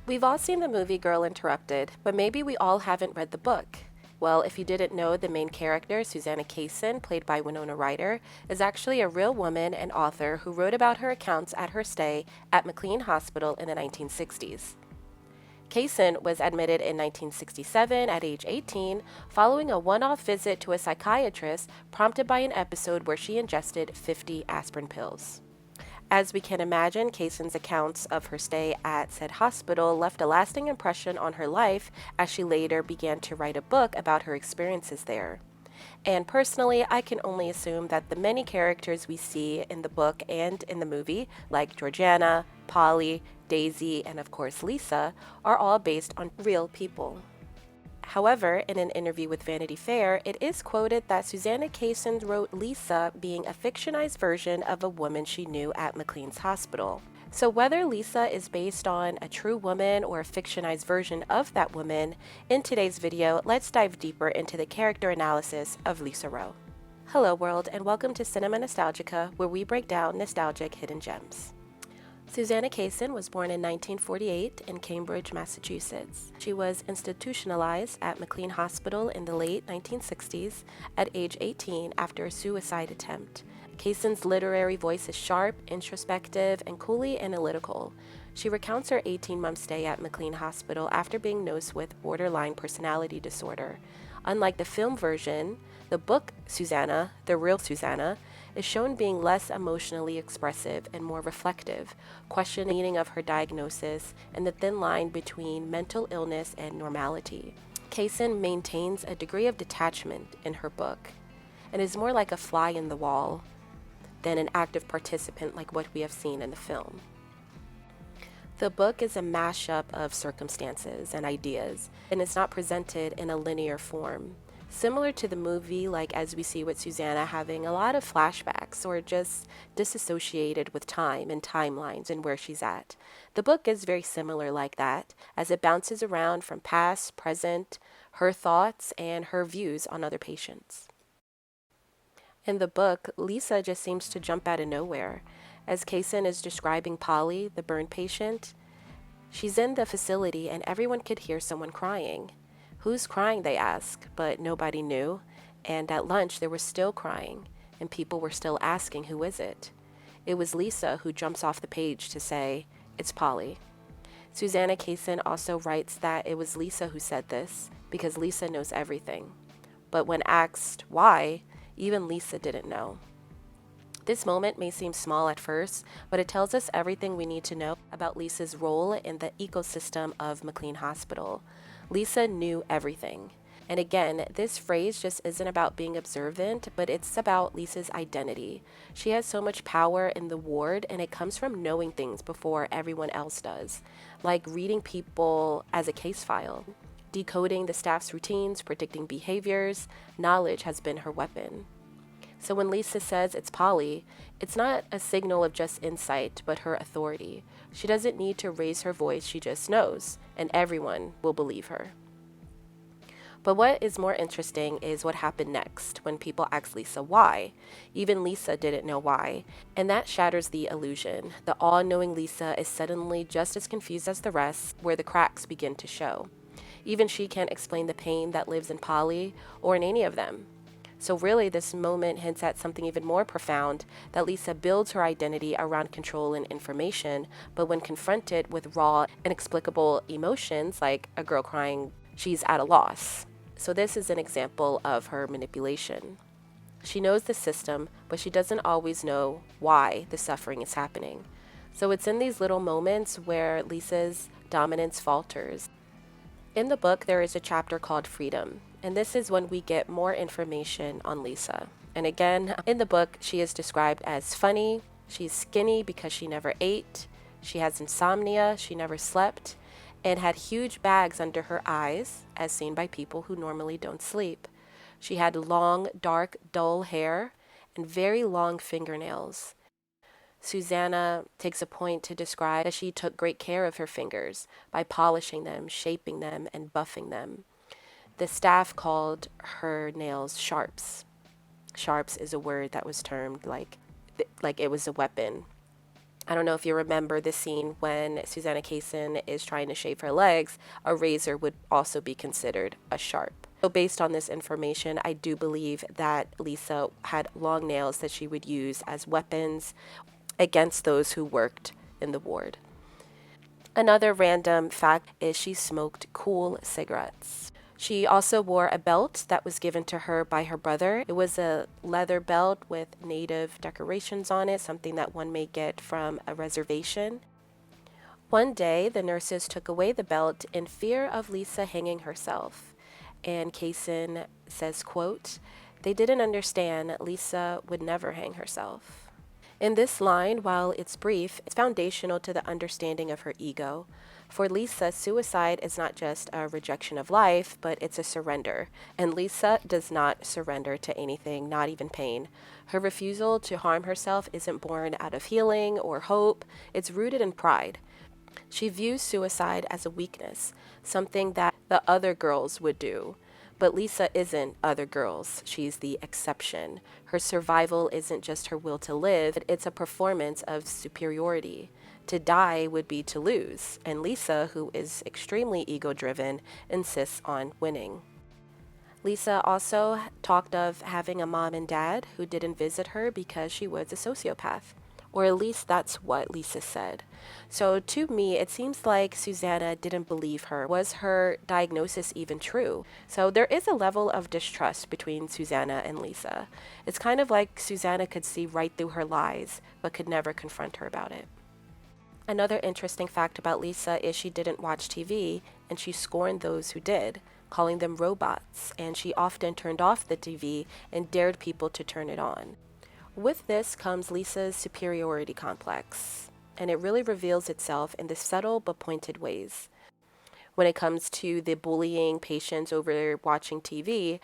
We've all seen the movie Girl Interrupted, but maybe we all haven't read the book. Well, if you didn't know, the main character, Susanna Kaysen, played by Winona Ryder, is actually a real woman and author who wrote about her accounts at her stay at McLean Hospital in the 1960s. Kaysen was admitted in 1967 at age 18 following a one-off visit to a psychiatrist prompted by an episode where she ingested 50 aspirin pills. As we can imagine, Kaysen's accounts of her stay at said hospital left a lasting impression on her life as she later began to write a book about her experiences there. And personally, I can only assume that the many characters we see in the book and in the movie, like Georgiana, Polly, Daisy, and of course Lisa, are all based on real people. However, in an interview with Vanity Fair, it is quoted that Susanna Kaysen wrote Lisa being a fictionized version of a woman she knew at McLean's hospital. So whether Lisa is based on a true woman or a fictionized version of that woman, in today's video, let's dive deeper into the character analysis of Lisa Rowe. Hello world, and welcome to Cinema Nostalgica, where we break down nostalgic hidden gems. Susanna Kaysen was born in 1948 in Cambridge, Massachusetts. She was institutionalized at McLean Hospital in the late 1960s at age 18 after a suicide attempt. Kaysen's literary voice is sharp, introspective, and coolly analytical. She recounts her 18-month stay at McLean Hospital after being diagnosed with borderline personality disorder. Unlike the film version, the book Susanna, the real Susanna, is shown being less emotionally expressive and more reflective, questioning the meaning of her diagnosis and the thin line between mental illness and normality. Kaysen maintains a degree of detachment in her book and is more like a fly in the wall than an active participant like what we have seen in the film. The book is a mashup of circumstances and ideas, and it's not presented in a linear form. Similar to the movie, like as we see with Susanna having a lot of flashbacks or just disassociated with time and timelines and where she's at. The book is very similar like that, as it bounces around from past, present, her thoughts, and her views on other patients. In the book, Lisa just seems to jump out of nowhere. As Kaysen is describing Polly, the burn patient, she's in the facility and everyone could hear someone crying. Who's crying, they ask, but nobody knew. And at lunch, they were still crying, and people were still asking, who is it? It was Lisa who jumps off the page to say, it's Polly. Susanna Kaysen also writes that it was Lisa who said this, because Lisa knows everything. But when asked why, even Lisa didn't know. This moment may seem small at first, but it tells us everything we need to know about Lisa's role in the ecosystem of McLean Hospital. Lisa knew everything. And again, this phrase just isn't about being observant, but it's about Lisa's identity. She has so much power in the ward, and it comes from knowing things before everyone else does, like reading people as a case file, decoding the staff's routines, predicting behaviors. Knowledge has been her weapon. So when Lisa says it's Polly, it's not a signal of just insight, but her authority. She doesn't need to raise her voice, she just knows, and everyone will believe her. But what is more interesting is what happened next when people asked Lisa why. Even Lisa didn't know why, and that shatters the illusion. The all-knowing Lisa is suddenly just as confused as the rest, where the cracks begin to show. Even she can't explain the pain that lives in Polly or in any of them. So really, this moment hints at something even more profound, that Lisa builds her identity around control and information, but when confronted with raw, inexplicable emotions, like a girl crying, she's at a loss. So this is an example of her manipulation. She knows the system, but she doesn't always know why the suffering is happening. So it's in these little moments where Lisa's dominance falters. In the book, there is a chapter called Freedom, and this is when we get more information on Lisa. And again, in the book, she is described as funny, she's skinny because she never ate, she has insomnia, she never slept, and had huge bags under her eyes, as seen by people who normally don't sleep. She had long, dark, dull hair and very long fingernails. Susanna takes a point to describe that she took great care of her fingers by polishing them, shaping them, and buffing them. The staff called her nails sharps. Sharps is a word that was termed like it was a weapon. I don't know if you remember the scene when Susanna Kaysen is trying to shave her legs, a razor would also be considered a sharp. So based on this information, I do believe that Lisa had long nails that she would use as weapons against those who worked in the ward. Another random fact is she smoked cool cigarettes. She also wore a belt that was given to her by her brother. It was a leather belt with native decorations on it, something that one may get from a reservation. One day, the nurses took away the belt in fear of Lisa hanging herself. And Kaysen says, quote, "They didn't understand Lisa would never hang herself." In this line, while it's brief, it's foundational to the understanding of her ego. For Lisa, suicide is not just a rejection of life, but it's a surrender. And Lisa does not surrender to anything, not even pain. Her refusal to harm herself isn't born out of healing or hope, it's rooted in pride. She views suicide as a weakness, something that the other girls would do. But Lisa isn't other girls. She's the exception. Her survival isn't just her will to live, it's a performance of superiority. To die would be to lose, and Lisa, who is extremely ego-driven, insists on winning. Lisa also talked of having a mom and dad who didn't visit her because she was a sociopath. Or at least that's what Lisa said. So to me, it seems like Susanna didn't believe her. Was her diagnosis even true? So there is a level of distrust between Susanna and Lisa. It's kind of like Susanna could see right through her lies, but could never confront her about it. Another interesting fact about Lisa is she didn't watch TV, and she scorned those who did, calling them robots, and she often turned off the TV and dared people to turn it on. With this comes Lisa's superiority complex, and it really reveals itself in the subtle but pointed ways. When it comes to the bullying patients over watching TV,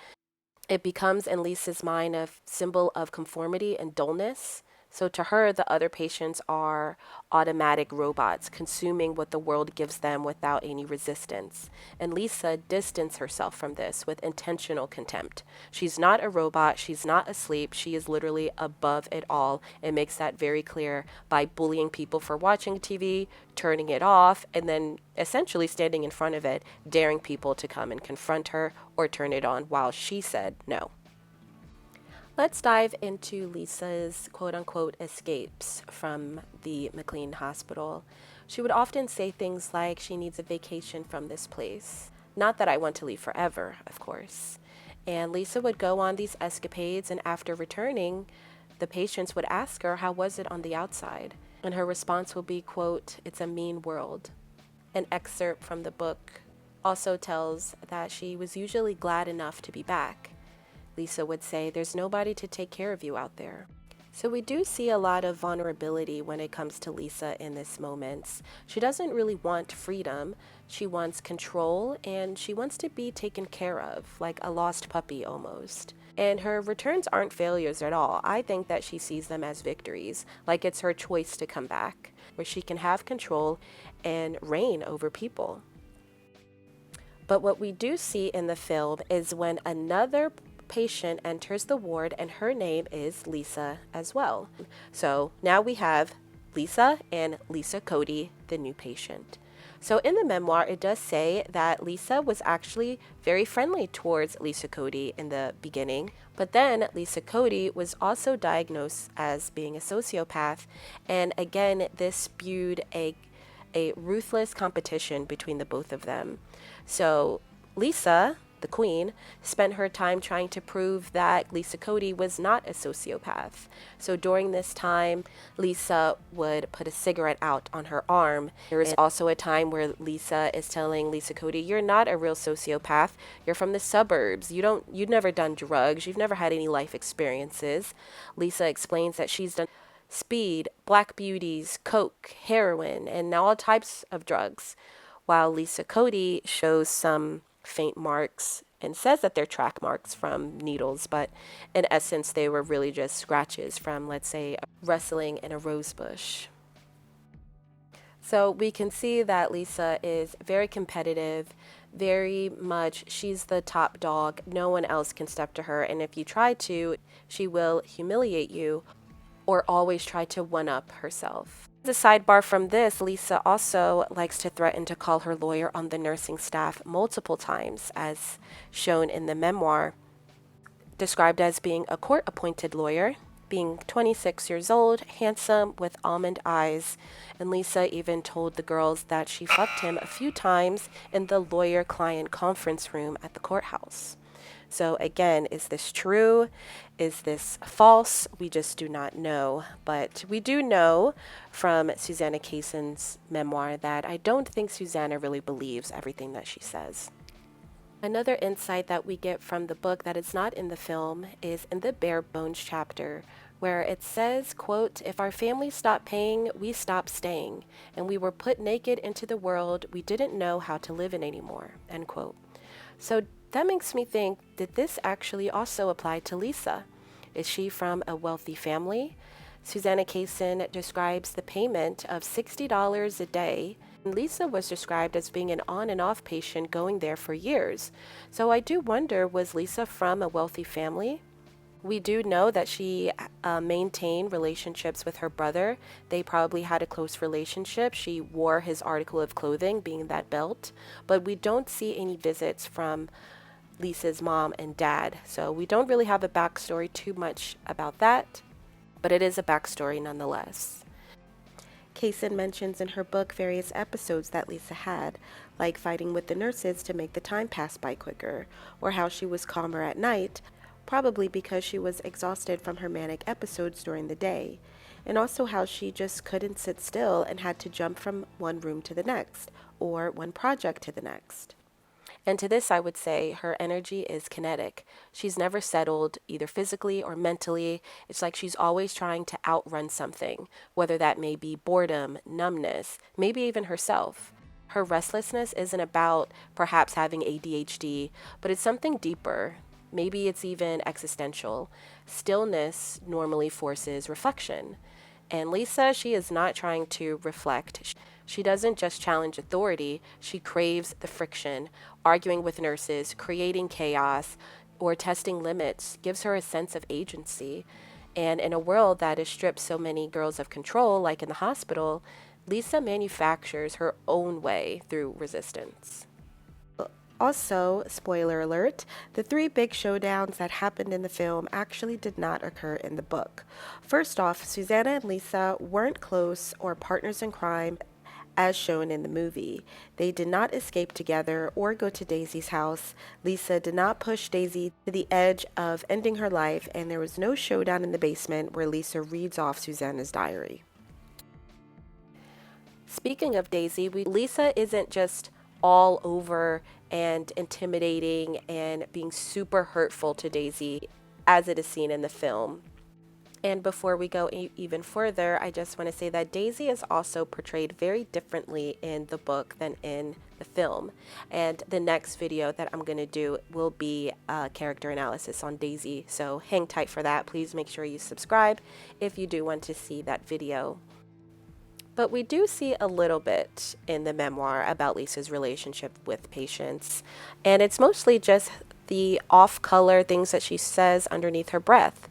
it becomes in Lisa's mind a symbol of conformity and dullness. So to her, the other patients are automatic robots consuming what the world gives them without any resistance. And Lisa distanced herself from this with intentional contempt. She's not a robot, she's not asleep, she is literally above it all, and makes that very clear by bullying people for watching TV, turning it off, and then essentially standing in front of it, daring people to come and confront her or turn it on while she said no. Let's dive into Lisa's quote-unquote escapes from the McLean Hospital. She would often say things like she needs a vacation from this place. Not that I want to leave forever, of course. And Lisa would go on these escapades, and after returning, the patients would ask her, how was it on the outside? And her response would be, quote, "It's a mean world." An excerpt from the book also tells that she was usually glad enough to be back. Lisa would say, "There's nobody to take care of you out there." So we do see a lot of vulnerability when it comes to Lisa in this moment. She doesn't really want freedom. She wants control, and she wants to be taken care of, like a lost puppy almost. And her returns aren't failures at all. I think that she sees them as victories, like it's her choice to come back, where she can have control and reign over people. But what we do see in the film is when another patient enters the ward, and her name is Lisa as well. So now we have Lisa and Lisa Cody, the new patient. So in the memoir, it does say that Lisa was actually very friendly towards Lisa Cody in the beginning, but then Lisa Cody was also diagnosed as being a sociopath, and again, this spewed a ruthless competition between the both of them. So Lisa, the queen, spent her time trying to prove that Lisa Cody was not a sociopath. So during this time, Lisa would put a cigarette out on her arm. There is also a time where Lisa is telling Lisa Cody, "You're not a real sociopath. You're from the suburbs. You've never done drugs. You've never had any life experiences." Lisa explains that she's done speed, black beauties, coke, heroin, and all types of drugs, while Lisa Cody shows some faint marks and says that they're track marks from needles, but in essence they were really just scratches from, let's say, wrestling in a rose bush. So we can see that Lisa is very competitive, very much she's the top dog, no one else can step to her, and if you try to, she will humiliate you or always try to one-up herself. As a sidebar from this, Lisa also likes to threaten to call her lawyer on the nursing staff multiple times, as shown in the memoir, described as being a court-appointed lawyer, being 26 years old, handsome, with almond eyes, and Lisa even told the girls that she fucked him a few times in the lawyer-client conference room at the courthouse. So again, is this true? Is this false? We just do not know. But we do know from Susanna Kaysen's memoir that I don't think Susanna really believes everything that she says. Another insight that we get from the book that is not in the film is in the bare bones chapter, where it says, quote, "If our family stopped paying, we stopped staying, and we were put naked into the world we didn't know how to live in anymore," end quote. So that makes me think, did this actually also apply to Lisa? Is she from a wealthy family? Susanna Kaysen describes the payment of $60 a day. Lisa was described as being an on and off patient going there for years. So I do wonder, was Lisa from a wealthy family? We do know that she maintained relationships with her brother. They probably had a close relationship. She wore his article of clothing, being that belt. But we don't see any visits from Lisa's mom and dad. So we don't really have a backstory too much about that. But it is a backstory nonetheless. Kaysen mentions in her book various episodes that Lisa had, like fighting with the nurses to make the time pass by quicker, or how she was calmer at night, probably because she was exhausted from her manic episodes during the day, and also how she just couldn't sit still and had to jump from one room to the next, or one project to the next. And to this, I would say her energy is kinetic. She's never settled, either physically or mentally. It's like she's always trying to outrun something, whether that may be boredom, numbness, maybe even herself. Her restlessness isn't about perhaps having ADHD, but it's something deeper. Maybe it's even existential. Stillness normally forces reflection. And Lisa, she is not trying to reflect. She doesn't just challenge authority, she craves the friction. Arguing with nurses, creating chaos, or testing limits gives her a sense of agency. And in a world that has stripped so many girls of control, like in the hospital, Lisa manufactures her own way through resistance. Also, spoiler alert, the three big showdowns that happened in the film actually did not occur in the book. First off, Susanna and Lisa weren't close or partners in crime as shown in the movie. They did not escape together or go to Daisy's house. Lisa did not push Daisy to the edge of ending her life, and there was no showdown in the basement where Lisa reads off Susanna's diary. Speaking of Daisy, Lisa isn't just all over and intimidating and being super hurtful to Daisy as it is seen in the film. And before we go even further, I just want to say that Daisy is also portrayed very differently in the book than in the film. And the next video that I'm going to do will be a character analysis on Daisy. So hang tight for that. Please make sure you subscribe if you do want to see that video. But we do see a little bit in the memoir about Lisa's relationship with patients. And it's mostly just the off-color things that she says underneath her breath.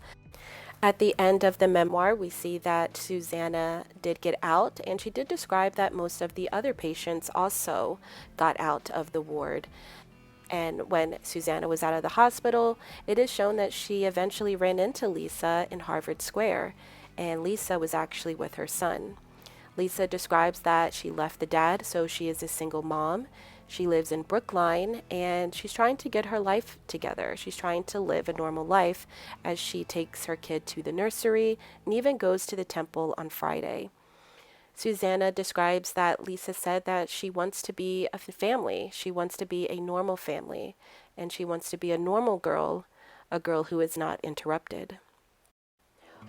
At the end of the memoir, we see that Susanna did get out, and she did describe that most of the other patients also got out of the ward. And when Susanna was out of the hospital, it is shown that she eventually ran into Lisa in Harvard Square, and Lisa was actually with her son. Lisa describes that she left the dad, so she is a single mom. She lives in Brookline, and she's trying to get her life together. She's trying to live a normal life as she takes her kid to the nursery and even goes to the temple on Friday. Susanna describes that Lisa said that she wants to be a family. She wants to be a normal family, and she wants to be a normal girl, a girl who is not interrupted.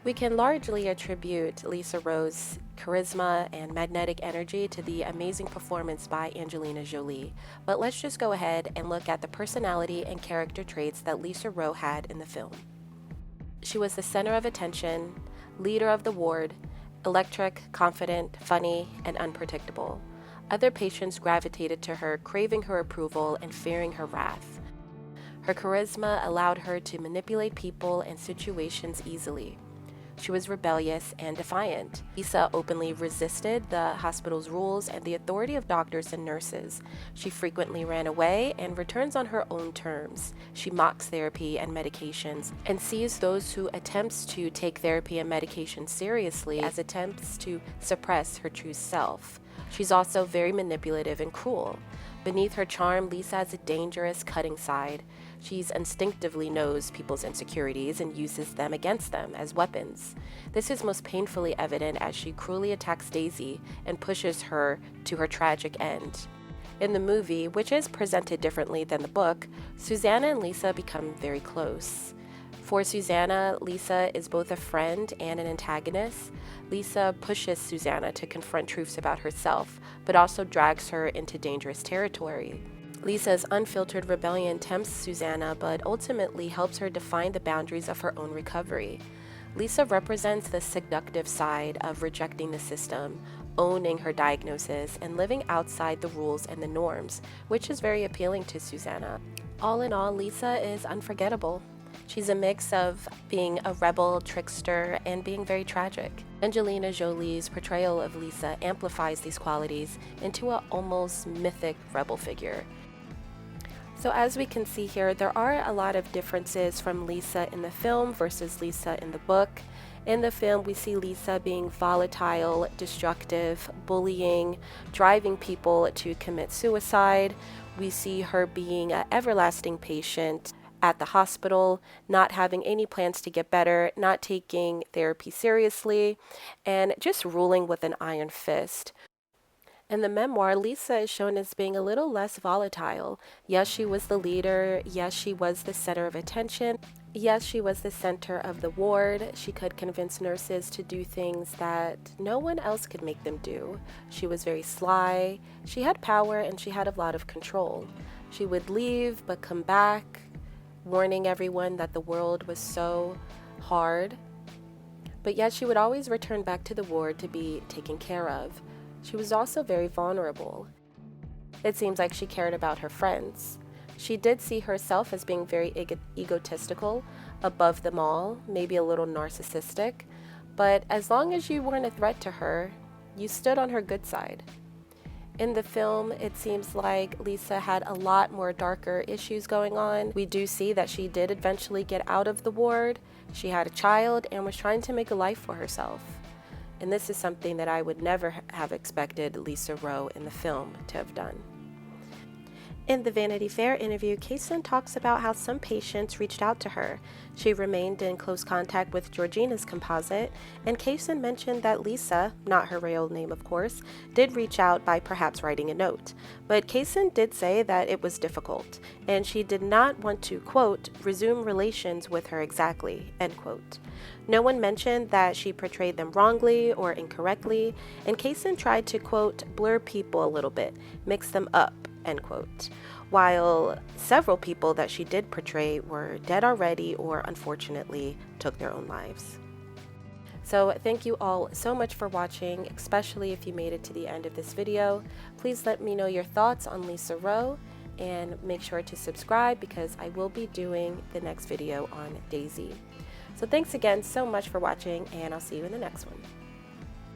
We can largely attribute Lisa Rowe's charisma and magnetic energy to the amazing performance by Angelina Jolie, but let's just go ahead and look at the personality and character traits that Lisa Rowe had in the film. She was the center of attention, leader of the ward, electric, confident, funny, and unpredictable. Other patients gravitated to her, craving her approval and fearing her wrath. Her charisma allowed her to manipulate people and situations easily. She was rebellious and defiant. Lisa openly resisted the hospital's rules and the authority of doctors and nurses. She frequently ran away and returns on her own terms. She mocks therapy and medications and sees those who attempts to take therapy and medication seriously as attempts to suppress her true self. She's also very manipulative and cruel. Beneath her charm, Lisa has a dangerous, cutting side. She instinctively knows people's insecurities and uses them against them as weapons. This is most painfully evident as she cruelly attacks Daisy and pushes her to her tragic end. In the movie, which is presented differently than the book, Susanna and Lisa become very close. For Susanna, Lisa is both a friend and an antagonist. Lisa pushes Susanna to confront truths about herself, but also drags her into dangerous territory. Lisa's unfiltered rebellion tempts Susanna, but ultimately helps her define the boundaries of her own recovery. Lisa represents the seductive side of rejecting the system, owning her diagnosis, and living outside the rules and the norms, which is very appealing to Susanna. All in all, Lisa is unforgettable. She's a mix of being a rebel, trickster, and being very tragic. Angelina Jolie's portrayal of Lisa amplifies these qualities into an almost mythic rebel figure. So as we can see here, there are a lot of differences from Lisa in the film versus Lisa in the book. In the film, we see Lisa being volatile, destructive, bullying, driving people to commit suicide. We see her being an everlasting patient at the hospital, not having any plans to get better, not taking therapy seriously, and just ruling with an iron fist. In the memoir, Lisa is shown as being a little less volatile. Yes, she was the leader. Yes, she was the center of attention. Yes, she was the center of the ward. She could convince nurses to do things that no one else could make them do. She was very sly. She had power and she had a lot of control. She would leave but come back, warning everyone that the world was so hard. But yet she would always return back to the ward to be taken care of. She was also very vulnerable. It seems like she cared about her friends. She did see herself as being very egotistical, above them all, maybe a little narcissistic, but as long as you weren't a threat to her, you stood on her good side. In the film, it seems like Lisa had a lot more darker issues going on. We do see that she did eventually get out of the ward. She had a child and was trying to make a life for herself. And this is something that I would never have expected Lisa Rowe in the film to have done. In the Vanity Fair interview, Kaysen talks about how some patients reached out to her. She remained in close contact with Georgina's composite, and Kaysen mentioned that Lisa, not her real name of course, did reach out by perhaps writing a note. But Kaysen did say that it was difficult, and she did not want to, quote, resume relations with her exactly, end quote. No one mentioned that she portrayed them wrongly or incorrectly, and Kaysen tried to, quote, blur people a little bit, mix them up, end quote, while several people that she did portray were dead already or unfortunately took their own lives. So thank you all so much for watching, especially if you made it to the end of this video. Please let me know your thoughts on Lisa Rowe and make sure to subscribe because I will be doing the next video on Daisy. So thanks again so much for watching, and I'll see you in the next one.